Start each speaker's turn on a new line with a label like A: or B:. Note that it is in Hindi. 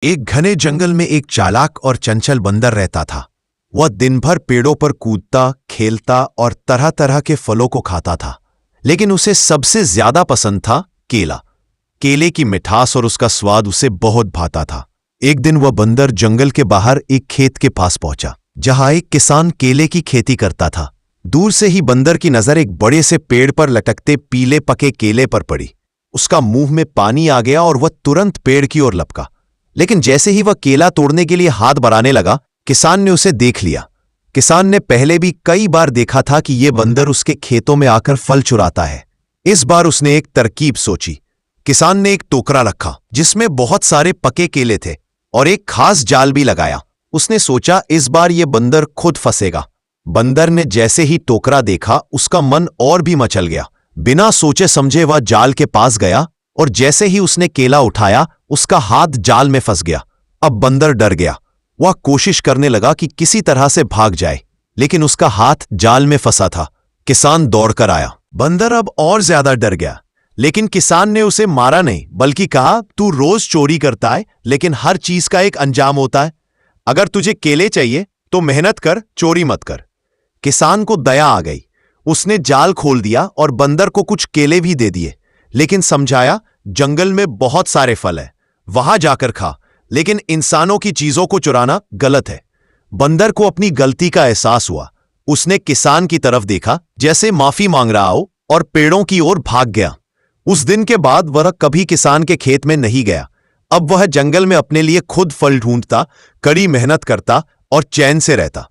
A: एक घने जंगल में एक चालाक और चंचल बंदर रहता था। वह दिन भर पेड़ों पर कूदता, खेलता और तरह तरह के फलों को खाता था। लेकिन उसे सबसे ज्यादा पसंद था केला। केले की मिठास और उसका स्वाद उसे बहुत भाता था। एक दिन वह बंदर जंगल के बाहर एक खेत के पास पहुंचा, जहां एक किसान केले की खेती करता था। दूर से ही बंदर की नजर एक बड़े से पेड़ पर लटकते पीले पके केले पर पड़ी। उसका मुंह में पानी आ गया और वह तुरंत पेड़ की ओर लपका। लेकिन जैसे ही वह केला तोड़ने के लिए हाथ बढ़ाने लगा, किसान ने उसे देख लिया। किसान ने पहले भी कई बार देखा था कि यह बंदर उसके खेतों में आकर फल चुराता है। इस बार उसने एक तरकीब सोची। किसान ने एक टोकरा रखा जिसमें बहुत सारे पके केले थे और एक खास जाल भी लगाया। उसने सोचा इस बार यह बंदर खुद फंसेगा। बंदर ने जैसे ही टोकरा देखा, उसका मन और भी मचल गया। बिना सोचे समझे वह जाल के पास गया और जैसे ही उसने केला उठाया, उसका हाथ जाल में फंस गया। अब बंदर डर गया। वह कोशिश करने लगा कि किसी तरह से भाग जाए, लेकिन उसका हाथ जाल में फंसा था। किसान दौड़कर आया। बंदर अब और ज्यादा डर गया, लेकिन किसान ने उसे मारा नहीं, बल्कि कहा, तू रोज चोरी करता है, लेकिन हर चीज का एक अंजाम होता है। अगर तुझे केले चाहिए तो मेहनत कर, चोरी मत कर। किसान को दया आ गई। उसने जाल खोल दिया और बंदर को कुछ केले भी दे दिए, लेकिन समझाया, जंगल में बहुत सारे फल है, वहां जाकर खा, लेकिन इंसानों की चीजों को चुराना गलत है। बंदर को अपनी गलती का एहसास हुआ। उसने किसान की तरफ देखा जैसे माफी मांग रहा हो और पेड़ों की ओर भाग गया। उस दिन के बाद वह कभी किसान के खेत में नहीं गया। अब वह जंगल में अपने लिए खुद फल ढूंढता, कड़ी मेहनत करता और चैन से रहता।